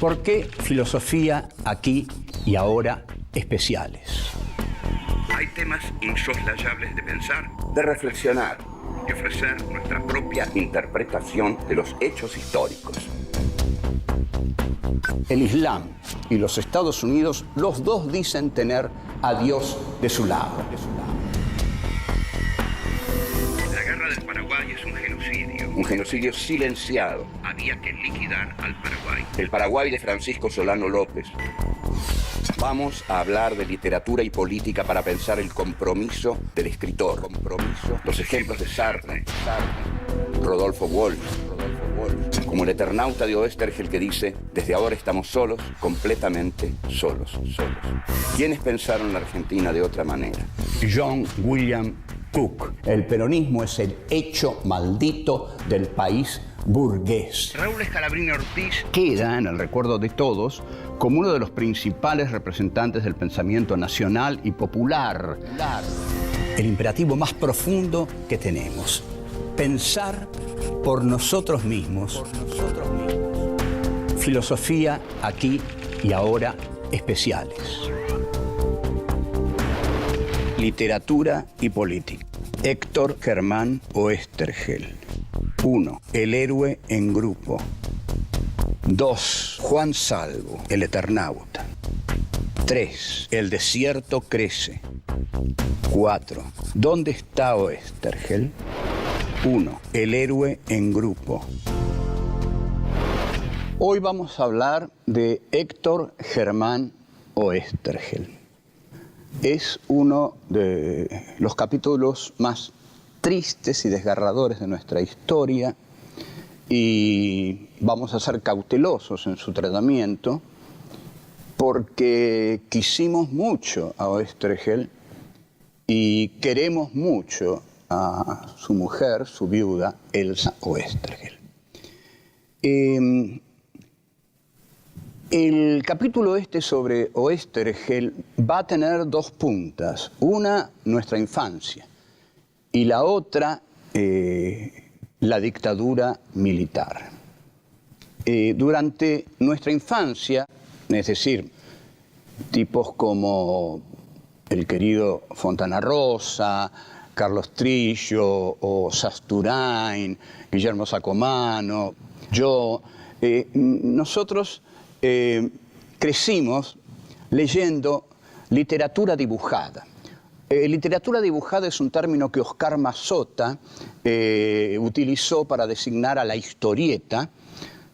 ¿Por qué filosofía aquí y ahora especiales? Hay temas insoslayables de pensar, de reflexionar y ofrecer nuestra propia interpretación de los hechos históricos. El Islam y los Estados Unidos, los dos dicen tener a Dios de su lado. La guerra del Paraguay es un genocidio. Un genocidio silenciado. Había que liquidar al Paraguay. El Paraguay de Francisco Solano López. Vamos a hablar de literatura y política para pensar el compromiso del escritor. Los ejemplos de Sartre, Rodolfo Walsh, como el Eternauta de Oesterheld que dice: desde ahora estamos solos, completamente solos. ¿Quiénes pensaron la Argentina de otra manera? John William Cook. El peronismo es el hecho maldito del país burgués. Raúl Scalabrini Ortiz Queda en el recuerdo de todos como uno de los principales representantes del pensamiento nacional y popular. El imperativo más profundo que tenemos: pensar por nosotros mismos. Filosofía aquí y ahora especiales. Literatura y política. Héctor Germán Oesterheld. 1. El héroe en grupo. 2. Juan Salvo, el Eternauta. 3. El desierto crece. 4. ¿Dónde está Oesterheld? 1. El héroe en grupo. Hoy vamos a hablar de Héctor Germán Oesterheld. Es uno de los capítulos más tristes y desgarradores de nuestra historia y vamos a ser cautelosos en su tratamiento porque quisimos mucho a Oesterheld y queremos mucho a su mujer, su viuda, Elsa Oesterheld. El capítulo sobre Oesterheld va a tener dos puntas. Una, nuestra infancia, y la otra, la dictadura militar. Durante nuestra infancia, es decir, tipos como el querido Fontana Rosa, Carlos Trillo o Sasturain, Guillermo Sacomano, yo, nosotros crecimos leyendo literatura dibujada. Literatura dibujada es un término que Oscar Mazota utilizó para designar a la historieta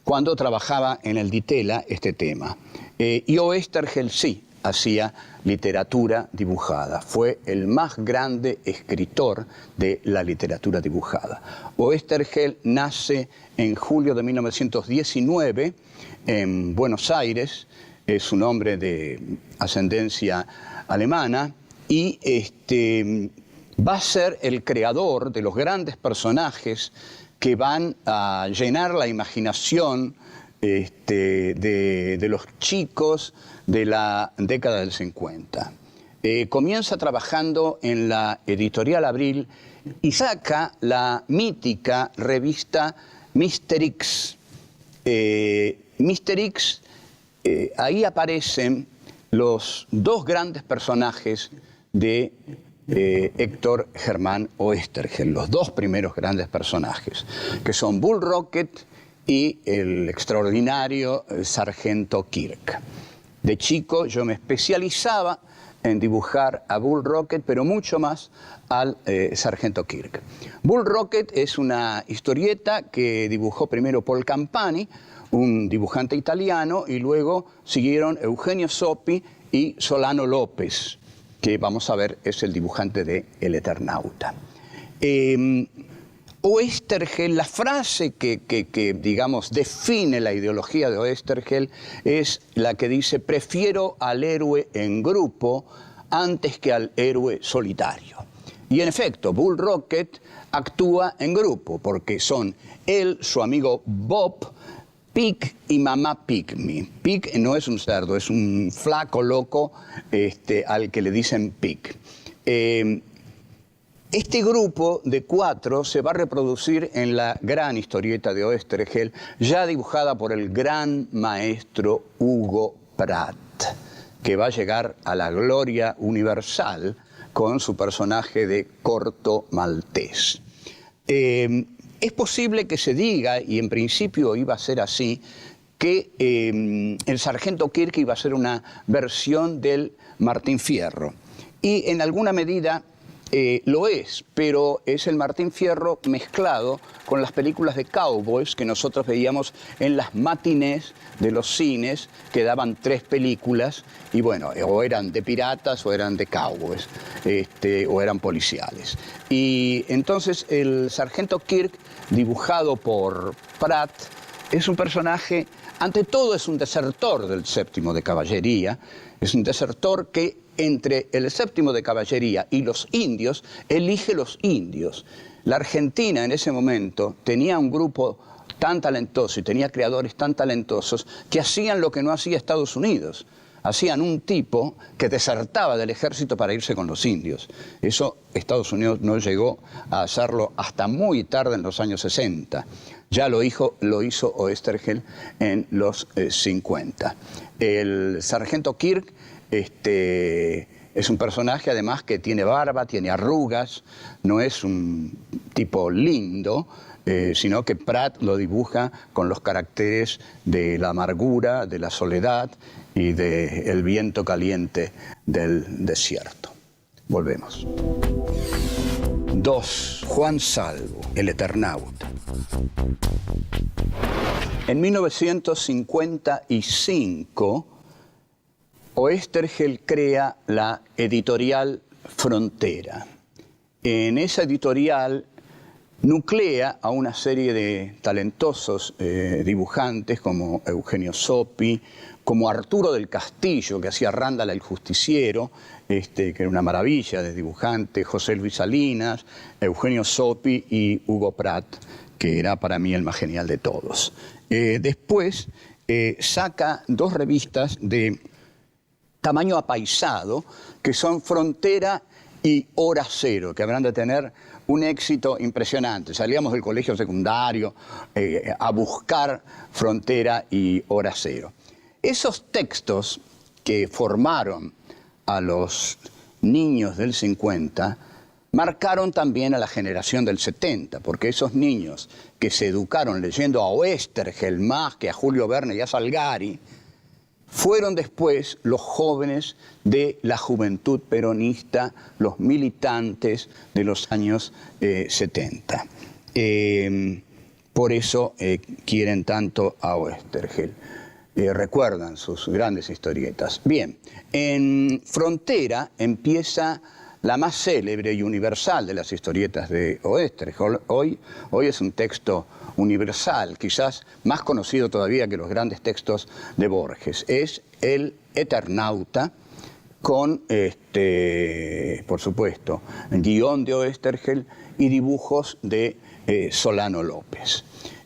cuando trabajaba en el Ditela este tema. Y Oesterheld sí hacía literatura dibujada. Fue el más grande escritor de la literatura dibujada. Oesterheld nace en julio de 1919 en Buenos Aires. Es un hombre de ascendencia alemana y va a ser el creador de los grandes personajes que van a llenar la imaginación de los chicos de la década del 50. Comienza trabajando en la Editorial Abril y saca la mítica revista Mr. X. Mr. X, ahí aparecen los dos grandes personajes de Héctor Germán Oesterheld, los dos primeros grandes personajes, que son Bull Rocket y el extraordinario Sargento Kirk. De chico yo me especializaba en dibujar a Bull Rocket, pero mucho más al Sargento Kirk. Bull Rocket es una historieta que dibujó primero Paul Campani, un dibujante italiano, y luego siguieron Eugenio Zoppi y Solano López, que vamos a ver es el dibujante de El Eternauta. Oesterheld, la frase que digamos, define la ideología de Oesterheld es la que dice: prefiero al héroe en grupo antes que al héroe solitario. Y en efecto, Bull Rocket actúa en grupo, porque son él, su amigo Bob, Pig y mamá Pygmy. Pig no es un cerdo, es un flaco loco al que le dicen Pig. Este grupo de 4 se va a reproducir en la gran historieta de Oesterheld, ya dibujada por el gran maestro Hugo Pratt, que va a llegar a la gloria universal con su personaje de Corto Maltés. Es posible que se diga, y en principio iba a ser así, que el sargento Kirk iba a ser una versión del Martín Fierro. Y en alguna medida lo es, pero es el Martín Fierro mezclado con las películas de cowboys que nosotros veíamos en las matinés de los cines, que daban 3 películas, y bueno, o eran de piratas o eran de cowboys, o eran policiales. Y entonces el sargento Kirk, dibujado por Pratt, es un personaje, ante todo es un desertor del 7º de caballería, es un desertor que entre el 7º de caballería y los indios, elige los indios. La Argentina en ese momento tenía un grupo tan talentoso y tenía creadores tan talentosos que hacían lo que no hacía Estados Unidos. Hacían un tipo que desertaba del ejército para irse con los indios. Eso Estados Unidos no llegó a hacerlo hasta muy tarde en los años 60. Ya lo hizo Oesterheld en los 50. El sargento Kirk es un personaje además que tiene barba, tiene arrugas, no es un tipo lindo, sino que Pratt lo dibuja con los caracteres de la amargura, de la soledad y del viento caliente del desierto. Volvemos. 2. Juan Salvo, el Eternauta. En 1955, Oesterheld crea la editorial Frontera. En esa editorial nuclea a una serie de talentosos dibujantes como Eugenio Zopi, como Arturo del Castillo, que hacía Randall el Justiciero, que era una maravilla de dibujante, José Luis Salinas, Eugenio Zopi y Hugo Pratt, que era para mí el más genial de todos. Después saca 2 revistas de tamaño apaisado, que son Frontera y Hora Cero, que habrán de tener un éxito impresionante. Salíamos del colegio secundario a buscar Frontera y Hora Cero. Esos textos que formaron a los niños del 50 marcaron también a la generación del 70, porque esos niños que se educaron leyendo a Oesterheld más que a Julio Verne y a Salgari, fueron después los jóvenes de la juventud peronista, los militantes de los años 70. Por eso quieren tanto a Oesterheld. Recuerdan sus grandes historietas. Bien, en Frontera empieza la más célebre y universal de las historietas de Oesterheld. Hoy es un texto universal, quizás más conocido todavía que los grandes textos de Borges. Es el Eternauta con, por supuesto, guión de Oesterheld y dibujos de Solano López.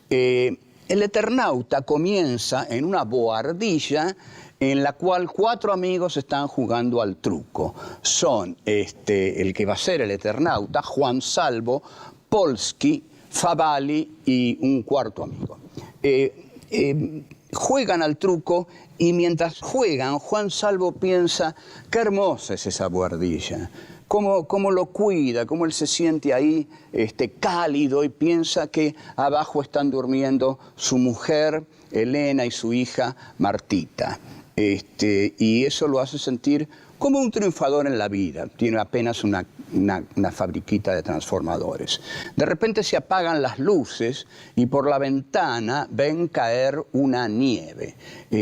El Eternauta comienza en una bohardilla en la cual 4 amigos están jugando al truco. Son el que va a ser el Eternauta, Juan Salvo, Polsky, Favalli y un 4º amigo. Juegan al truco y mientras juegan, Juan Salvo piensa, qué hermosa es esa bohardilla, cómo lo cuida, cómo él se siente ahí cálido y piensa que abajo están durmiendo su mujer, Elena, y su hija, Martita. Y eso lo hace sentir como un triunfador en la vida. Tiene apenas una fabriquita de transformadores. De repente se apagan las luces y por la ventana ven caer una nieve.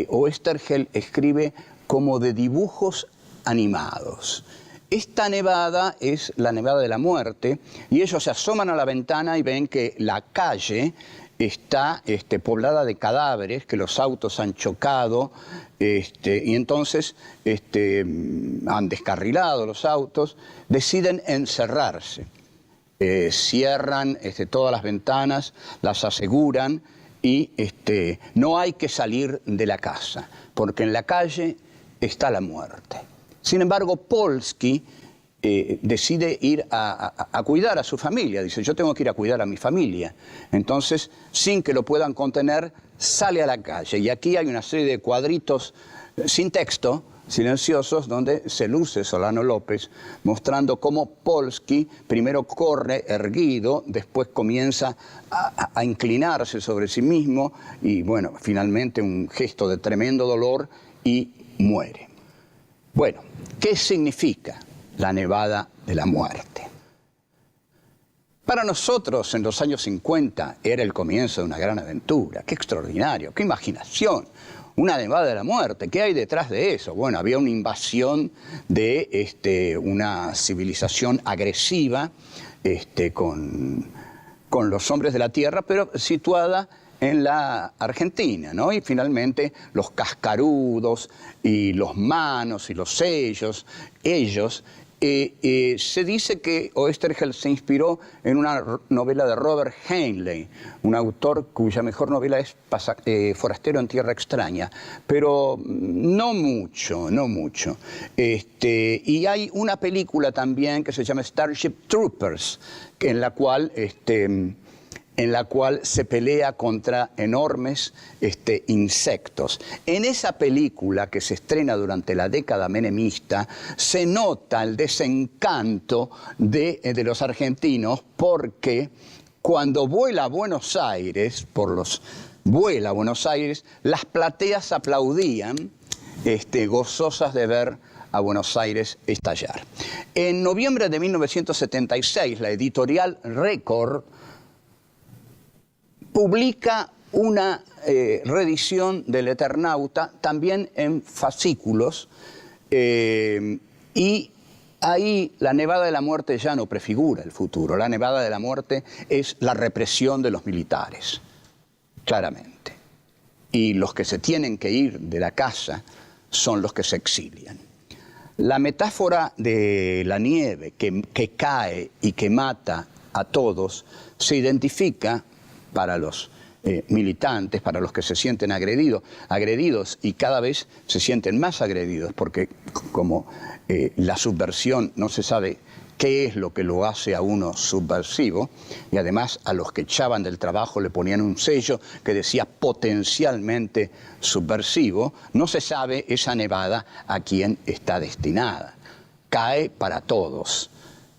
Oesterheld escribe como de dibujos animados. Esta nevada es la nevada de la muerte y ellos se asoman a la ventana y ven que la calle está poblada de cadáveres, que los autos han chocado, y entonces han descarrilado los autos, deciden encerrarse. Cierran todas las ventanas, las aseguran y no hay que salir de la casa, porque en la calle está la muerte. Sin embargo, Polsky decide ir a cuidar a su familia. Dice, yo tengo que ir a cuidar a mi familia. Entonces, sin que lo puedan contener, sale a la calle. Y aquí hay una serie de cuadritos sin texto, silenciosos, donde se luce Solano López mostrando cómo Polsky primero corre erguido, después comienza a inclinarse sobre sí mismo y, bueno, finalmente un gesto de tremendo dolor y muere. Bueno, ¿qué significa la nevada de la muerte? Para nosotros, en los años 50, era el comienzo de una gran aventura. ¡Qué extraordinario! ¡Qué imaginación! Una nevada de la muerte. ¿Qué hay detrás de eso? Bueno, había una invasión de una civilización agresiva con los hombres de la tierra, pero situada en la Argentina, ¿no? Y finalmente los cascarudos y los manos y los sellos, ellos... se dice que Oesterheld se inspiró en una novela de Robert Heinlein, un autor cuya mejor novela es Forastero en Tierra Extraña, pero no mucho. Y hay una película también que se llama Starship Troopers, en la cual se pelea contra enormes insectos. En esa película, que se estrena durante la década menemista, se nota el desencanto de los argentinos, porque cuando vuela a Buenos Aires, las plateas aplaudían, gozosas de ver a Buenos Aires estallar. En noviembre de 1976, la editorial Record publica una reedición del Eternauta, también en fascículos, y ahí la nevada de la muerte ya no prefigura el futuro. La nevada de la muerte es la represión de los militares, claramente. Y los que se tienen que ir de la casa son los que se exilian. La metáfora de la nieve que cae y que mata a todos se identifica para los militantes, para los que se sienten agredidos y cada vez se sienten más agredidos, porque como la subversión no se sabe qué es lo que lo hace a uno subversivo, y además a los que echaban del trabajo le ponían un sello que decía potencialmente subversivo, no se sabe esa nevada a quién está destinada. Cae para todos.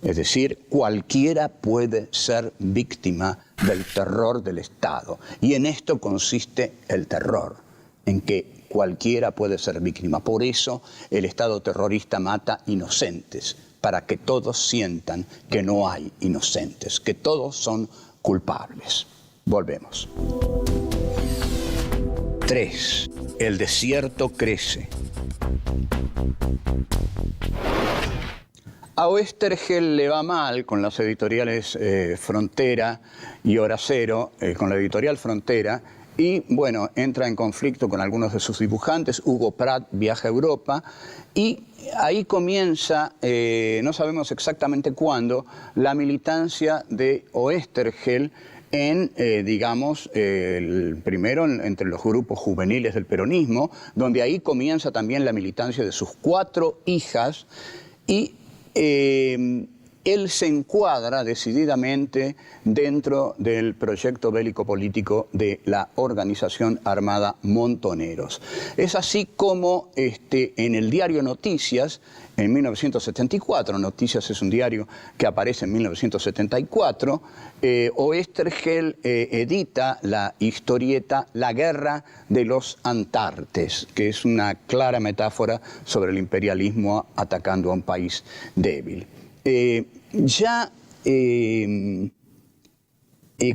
Es decir, cualquiera puede ser víctima del terror del Estado. Y en esto consiste el terror, en que cualquiera puede ser víctima. Por eso el Estado terrorista mata inocentes, para que todos sientan que no hay inocentes, que todos son culpables. Volvemos. 3. El desierto crece. A Oesterheld le va mal con las editoriales Frontera y Hora Cero, con la editorial Frontera, y bueno, entra en conflicto con algunos de sus dibujantes. Hugo Pratt viaja a Europa y ahí comienza, no sabemos exactamente cuándo, la militancia de Oesterheld en, primero entre los grupos juveniles del peronismo, donde ahí comienza también la militancia de sus 4 hijas, y él se encuadra decididamente dentro del proyecto bélico-político de la organización armada Montoneros. Es así como en el diario Noticias, en 1974, Noticias es un diario que aparece en 1974, Oesterheld edita la historieta La Guerra de los Antartes, que es una clara metáfora sobre el imperialismo atacando a un país débil.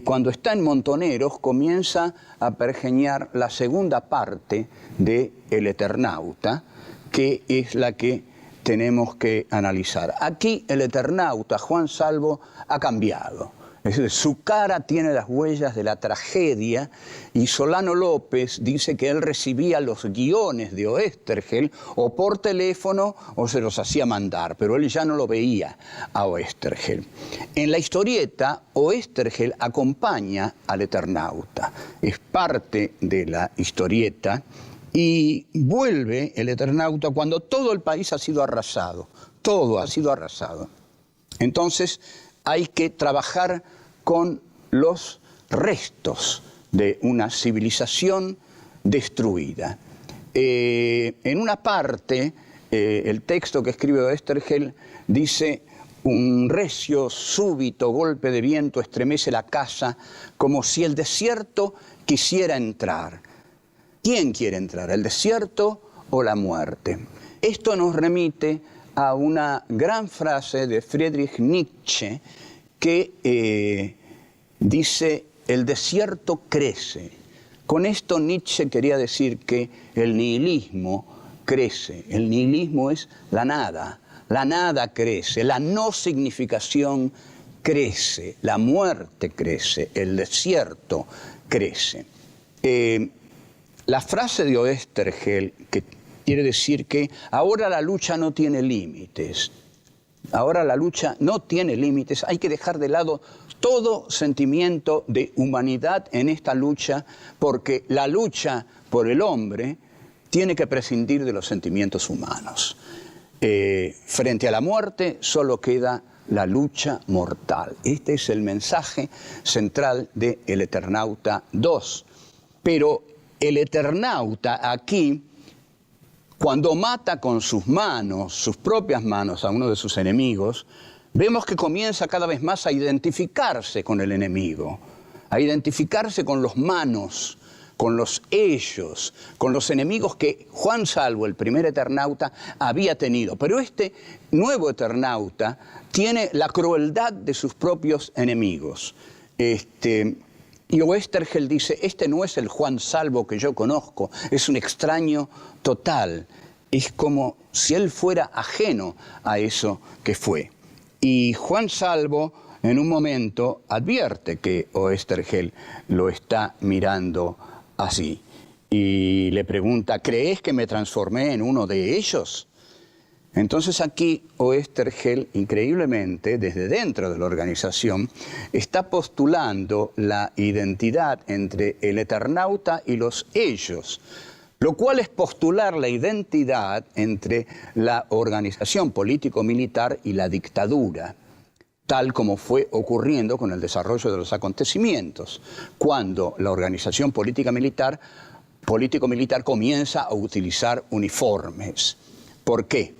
Cuando está en Montoneros comienza a pergeñar la segunda parte de El Eternauta, que es la que tenemos que analizar. Aquí el Eternauta, Juan Salvo, ha cambiado. Es decir, su cara tiene las huellas de la tragedia, y Solano López dice que él recibía los guiones de Oesterheld o por teléfono o se los hacía mandar, pero él ya no lo veía a Oesterheld. En la historieta, Oesterheld acompaña al Eternauta, es parte de la historieta, y vuelve el Eternauta cuando todo el país ha sido arrasado, todo ha sido arrasado. Entonces hay que trabajar con los restos de una civilización destruida. En una parte, el texto que escribe Oesterheld dice: un recio, súbito golpe de viento estremece la casa como si el desierto quisiera entrar. ¿Quién quiere entrar, el desierto o la muerte? Esto nos remite a una gran frase de Friedrich Nietzsche que dice: el desierto crece. Con esto Nietzsche quería decir que el nihilismo crece. El nihilismo es la nada crece, la no significación crece, la muerte crece, el desierto crece. La frase de Oesterheld, que quiere decir que ahora la lucha no tiene límites, ahora la lucha no tiene límites, hay que dejar de lado todo sentimiento de humanidad en esta lucha, porque la lucha por el hombre tiene que prescindir de los sentimientos humanos. Frente a la muerte solo queda la lucha mortal. Este es el mensaje central de El Eternauta 2. Pero el Eternauta aquí, cuando mata con sus manos, sus propias manos, a uno de sus enemigos, vemos que comienza cada vez más a identificarse con el enemigo, a identificarse con los manos, con los ellos, con los enemigos que Juan Salvo, el primer Eternauta, había tenido. Pero este nuevo Eternauta tiene la crueldad de sus propios enemigos. Y Oesterheld dice: este no es el Juan Salvo que yo conozco, es un extraño total. Es como si él fuera ajeno a eso que fue. Y Juan Salvo en un momento advierte que Oesterheld lo está mirando así. Y le pregunta: ¿crees que me transformé en uno de ellos? Entonces aquí Oesterheld, increíblemente, desde dentro de la organización, está postulando la identidad entre el Eternauta y los ellos, lo cual es postular la identidad entre la organización político-militar y la dictadura, tal como fue ocurriendo con el desarrollo de los acontecimientos, cuando la organización político-militar comienza a utilizar uniformes. ¿Por qué?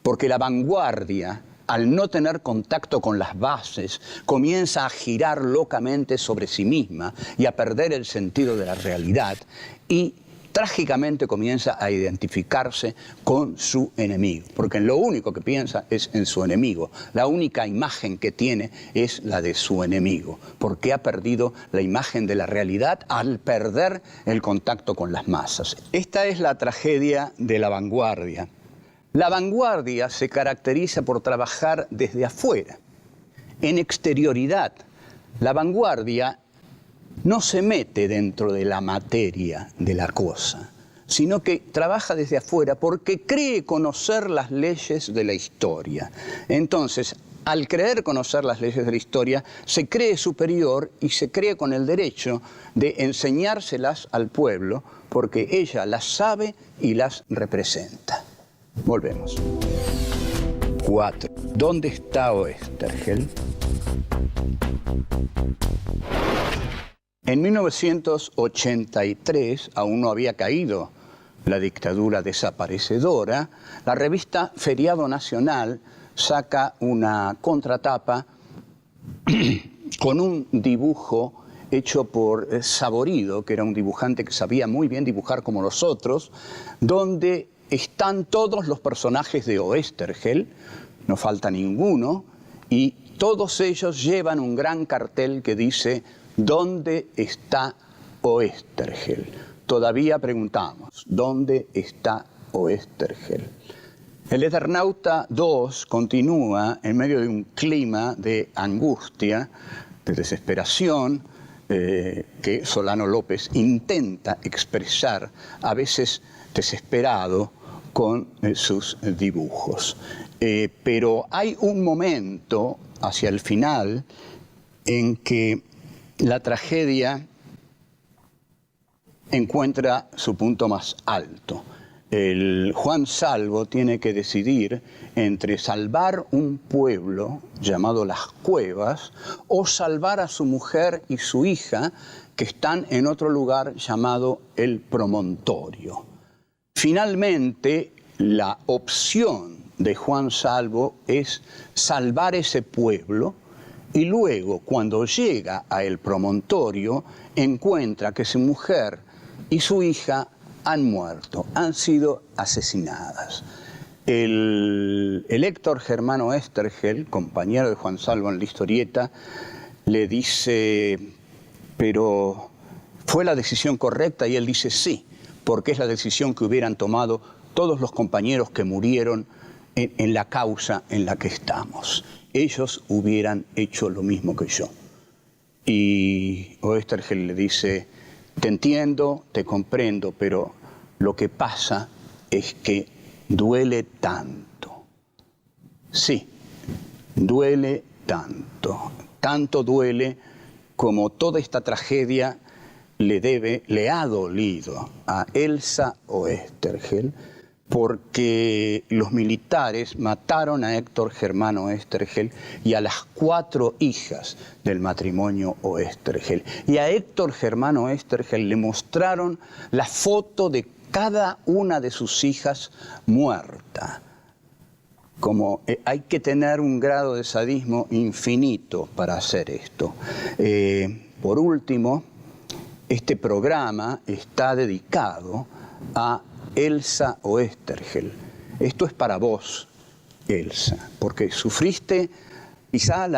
Porque la vanguardia, al no tener contacto con las bases, comienza a girar locamente sobre sí misma y a perder el sentido de la realidad, y trágicamente comienza a identificarse con su enemigo, porque lo único que piensa es en su enemigo. La única imagen que tiene es la de su enemigo, porque ha perdido la imagen de la realidad al perder el contacto con las masas. Esta es la tragedia de la vanguardia. La vanguardia se caracteriza por trabajar desde afuera, en exterioridad. La vanguardia no se mete dentro de la materia de la cosa, sino que trabaja desde afuera porque cree conocer las leyes de la historia. Entonces, al creer conocer las leyes de la historia, se cree superior y se cree con el derecho de enseñárselas al pueblo, porque ella las sabe y las representa. Volvemos. 4. ¿Dónde está Oesterheld? En 1983, aún no había caído la dictadura desaparecedora, la revista Feriado Nacional saca una contratapa con un dibujo hecho por Saborido, que era un dibujante que sabía muy bien dibujar como los otros, donde están todos los personajes de Oesterheld, no falta ninguno, y todos ellos llevan un gran cartel que dice: ¿dónde está Oesterheld? Todavía preguntamos: ¿dónde está Oesterheld? El Eternauta 2 continúa en medio de un clima de angustia, de desesperación, que Solano López intenta expresar, a veces desesperado, con sus dibujos. Pero hay un momento hacia el final en que la tragedia encuentra su punto más alto. el Juan Salvo tiene que decidir entre salvar un pueblo llamado Las Cuevas o salvar a su mujer y su hija que están en otro lugar llamado El Promontorio. Finalmente, la opción de Juan Salvo es salvar ese pueblo y luego, cuando llega a El Promontorio, encuentra que su mujer y su hija han muerto, han sido asesinadas. El Héctor Germano Oesterheld, compañero de Juan Salvo en la historieta, le dice, pero ¿fue la decisión correcta? Y él dice sí, porque es la decisión que hubieran tomado todos los compañeros que murieron en la causa en la que estamos. Ellos hubieran hecho lo mismo que yo. Y Oesterheld le dice, te entiendo, te comprendo, pero lo que pasa es que duele tanto. Sí, duele tanto. Tanto duele como toda esta tragedia le ha dolido a Elsa Oesterheld, porque los militares mataron a Héctor Germano Oesterheld y a las 4 hijas del matrimonio Oesterheld. Y a Héctor Germano Oesterheld le mostraron la foto de cada una de sus hijas muerta. Como hay que tener un grado de sadismo infinito para hacer esto. Por último, este programa está dedicado a Elsa Oesterheld. Esto es para vos, Elsa, porque sufriste quizá,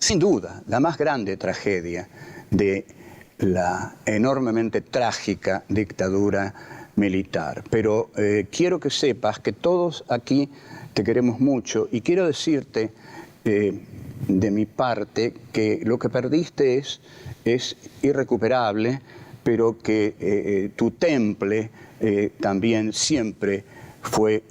sin duda, la más grande tragedia de la enormemente trágica dictadura militar. Pero quiero que sepas que todos aquí te queremos mucho y quiero decirte de mi parte que lo que perdiste es irrecuperable, pero que tu temple también siempre fue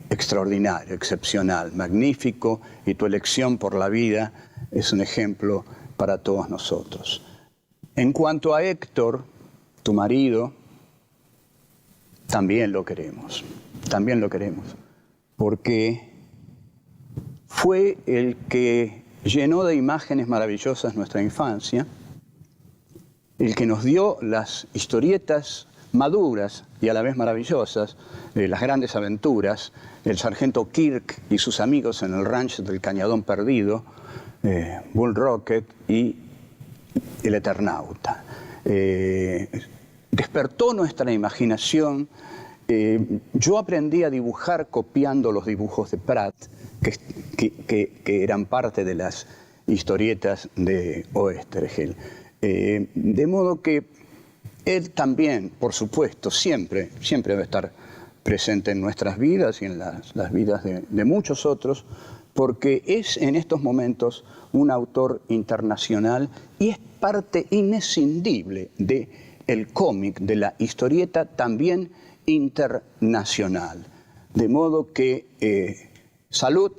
extraordinario, excepcional, magnífico, y tu elección por la vida es un ejemplo para todos nosotros. En cuanto a Héctor, tu marido, también lo queremos, porque fue el que llenó de imágenes maravillosas nuestra infancia, el que nos dio las historietas maduras y a la vez maravillosas, las grandes aventuras, el sargento Kirk y sus amigos en el ranch del Cañadón Perdido, Bull Rocket y el Eternauta. Despertó nuestra imaginación. Yo aprendí a dibujar copiando los dibujos de Pratt, que eran parte de las historietas de Oesterheld. De modo que él también, por supuesto, siempre debe estar presente en nuestras vidas y en las vidas de muchos otros, porque es en estos momentos un autor internacional y es parte inescindible del cómic, de la historieta también internacional. De modo que salud,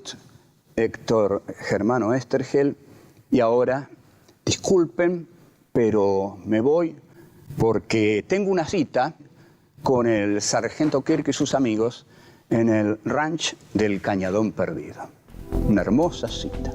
Héctor Germano Oesterheld, y ahora, disculpen, pero me voy porque tengo una cita con el sargento Kirk y sus amigos en el ranch del Cañadón Perdido. Una hermosa cita.